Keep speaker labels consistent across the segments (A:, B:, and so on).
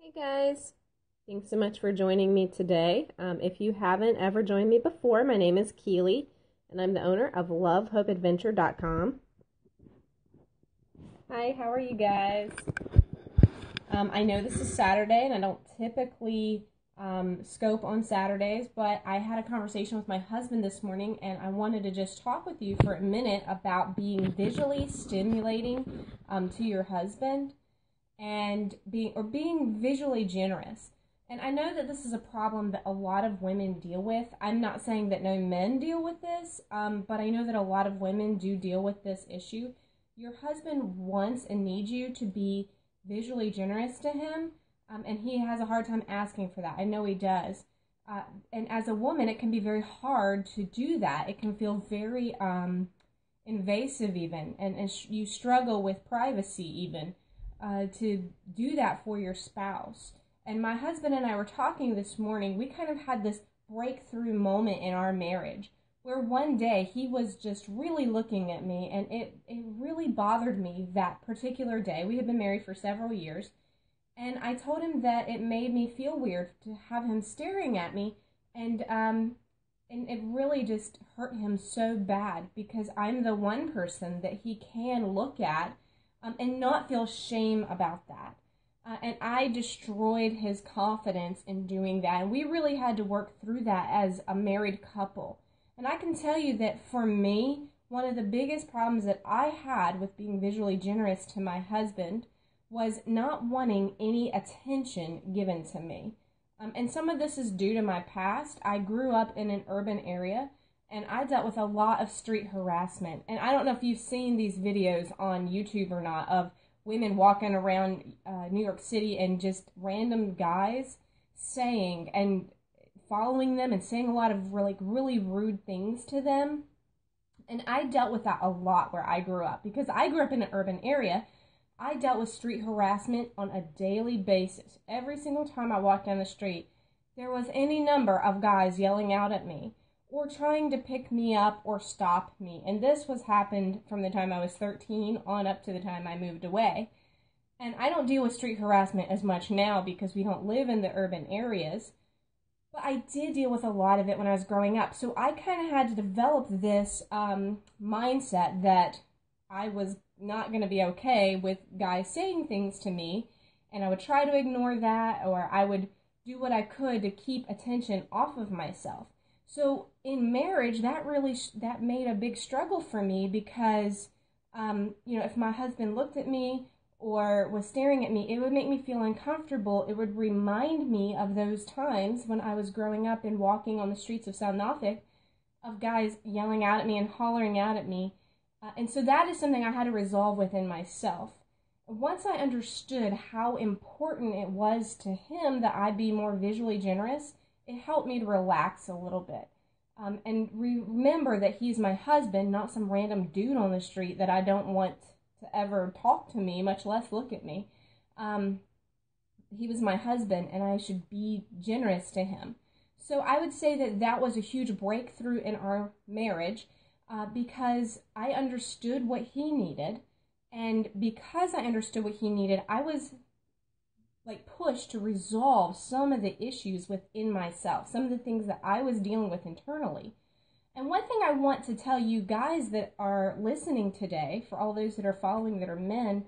A: Hey guys, thanks so much for joining me today. If you haven't ever joined me before, my name is Keely, and I'm the owner of LoveHopeAdventure.com. Hi, how are you guys? I know this is Saturday, and I don't typically scope on Saturdays, but I had a conversation with my husband this morning, and I wanted to just talk with you for a minute about being visually stimulating to your husband and being visually generous. And I know that this is a problem that a lot of women deal with. I'm not saying that no men deal with this, but I know that a lot of women do deal with this issue. Your husband wants and needs you to be visually generous to him, and he has a hard time asking for that. I know he does. And as a woman, it can be very hard to do that. It can feel very invasive even, and you struggle with privacy even. To do that for your spouse. And my husband and I were talking this morning. We kind of had this breakthrough moment in our marriage where one day he was just really looking at me, and it really bothered me that particular day. We had been married for several years, and I told him that it made me feel weird to have him staring at me, and it really just hurt him so bad because I'm the one person that he can look at and not feel shame about that. And I destroyed his confidence in doing that. And we really had to work through that as a married couple. And I can tell you that for me, one of the biggest problems that I had with being visually generous to my husband was not wanting any attention given to me. And some of this is due to my past. I grew up in an urban area, and I dealt with a lot of street harassment. And I don't know if you've seen these videos on YouTube or not of women walking around New York City and just random guys saying and following them and saying a lot of really rude things to them. And I dealt with that a lot where I grew up. Because I grew up in an urban area, I dealt with street harassment on a daily basis. Every single time I walked down the street, there was any number of guys yelling out at me, or trying to pick me up or stop me. And this was happened from the time I was 13 on up to the time I moved away. And I don't deal with street harassment as much now because we don't live in the urban areas. But I did deal with a lot of it when I was growing up. So I kind of had to develop this mindset that I was not going to be okay with guys saying things to me. And I would try to ignore that, or I would do what I could to keep attention off of myself. So in marriage, that made a big struggle for me because, if my husband looked at me or was staring at me, it would make me feel uncomfortable. It would remind me of those times when I was growing up and walking on the streets of South Norfolk of guys yelling out at me and hollering out at me. And so that is something I had to resolve within myself. Once I understood how important it was to him that I be more visually generous, it helped me to relax a little bit. And remember that he's my husband, not some random dude on the street that I don't want to ever talk to me, much less look at me. He was my husband, and I should be generous to him. So I would say that that was a huge breakthrough in our marriage because I understood what he needed. And because I understood what he needed, I was pushed to resolve some of the issues within myself, some of the things that I was dealing with internally. And one thing I want to tell you guys that are listening today, for all those that are following that are men,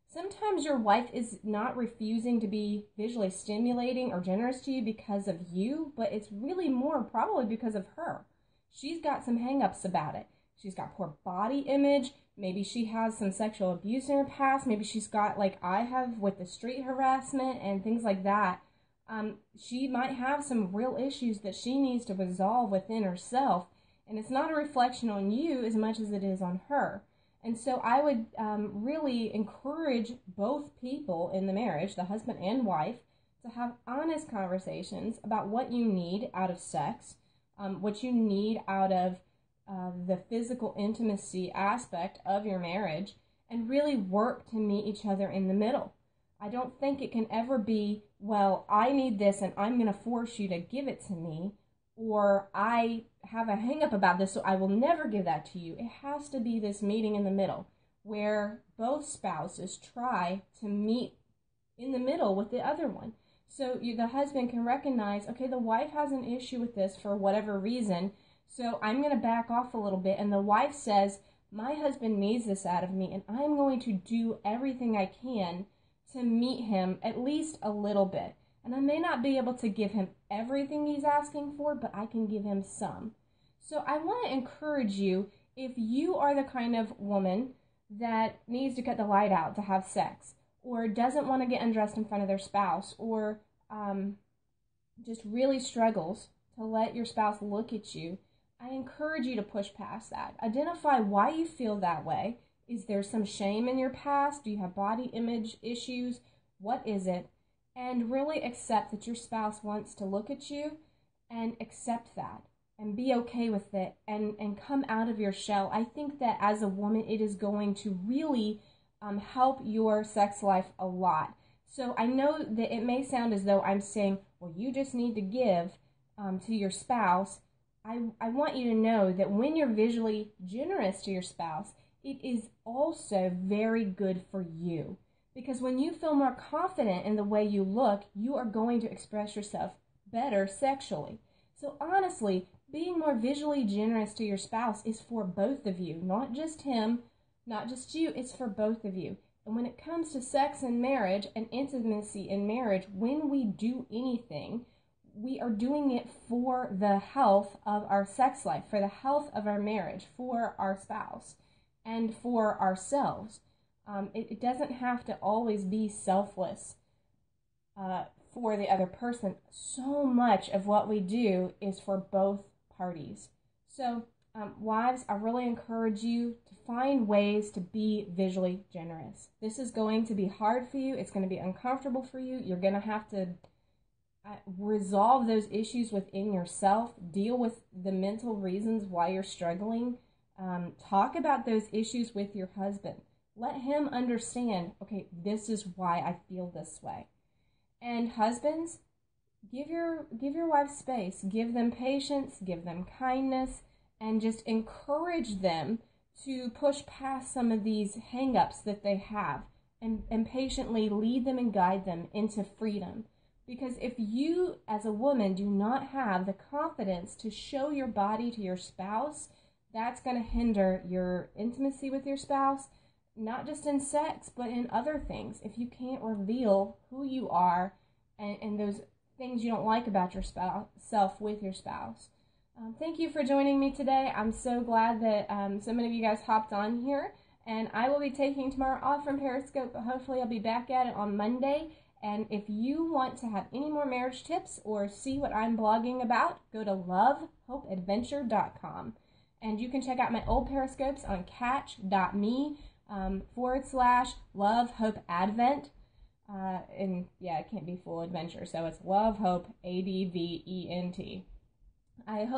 A: sometimes your wife is not refusing to be visually stimulating or generous to you because of you, but it's really more probably because of her. She's got some hang-ups about it. She's got poor body image. Maybe she has some sexual abuse in her past. Maybe she's got, like I have, with the street harassment and things like that. She might have some real issues that she needs to resolve within herself. And it's not a reflection on you as much as it is on her. And so I would really encourage both people in the marriage, the husband and wife, to have honest conversations about what you need out of sex, what you need out of the physical intimacy aspect of your marriage, and really work to meet each other in the middle. I don't think it can ever be, well, I need this and I'm going to force you to give it to me, or I have a hang up about this so I will never give that to you. It has to be this meeting in the middle where both spouses try to meet in the middle with the other one. So the husband can recognize, okay, the wife has an issue with this for whatever reason, so I'm going to back off a little bit. And the wife says, my husband needs this out of me, and I'm going to do everything I can to meet him at least a little bit. And I may not be able to give him everything he's asking for, but I can give him some. So I want to encourage you, if you are the kind of woman that needs to cut the light out to have sex, or doesn't want to get undressed in front of their spouse, or just really struggles to let your spouse look at you, I encourage you to push past that. Identify why you feel that way. Is there some shame in your past? Do you have body image issues? What is it? And really accept that your spouse wants to look at you, and accept that and be okay with it, and come out of your shell. I think that as a woman, it is going to really help your sex life a lot. So I know that it may sound as though I'm saying, well, you just need to give to your spouse. I want you to know that when you're visually generous to your spouse, it is also very good for you. Because when you feel more confident in the way you look, you are going to express yourself better sexually. So honestly, being more visually generous to your spouse is for both of you, not just him, not just you, it's for both of you. And when it comes to sex and marriage and intimacy in marriage, when we do anything, we are doing it for the health of our sex life, for the health of our marriage, for our spouse, and for ourselves. It doesn't have to always be selfless for the other person. So much of what we do is for both parties. So wives, I really encourage you to find ways to be visually generous. This is going to be hard for you. It's going to be uncomfortable for you. You're going to have to resolve those issues within yourself. Deal with the mental reasons why you're struggling. Talk about those issues with your husband. Let him understand, okay, this is why I feel this way. And husbands, give your wife space. Give them patience, give them kindness, and just encourage them to push past some of these hang-ups that they have, and patiently lead them and guide them into freedom. Because if you, as a woman, do not have the confidence to show your body to your spouse, that's going to hinder your intimacy with your spouse, not just in sex, but in other things. If you can't reveal who you are and those things you don't like about your self with your spouse. Thank you for joining me today. I'm so glad that so many of you guys hopped on here. And I will be taking tomorrow off from Periscope, but hopefully I'll be back at it on Monday. And if you want to have any more marriage tips or see what I'm blogging about, go to lovehopeadventure.com. And you can check out my old Periscopes on catch.me/lovehopeadvent. And yeah, it can't be full adventure, so it's Love Hope ADVENT. I hope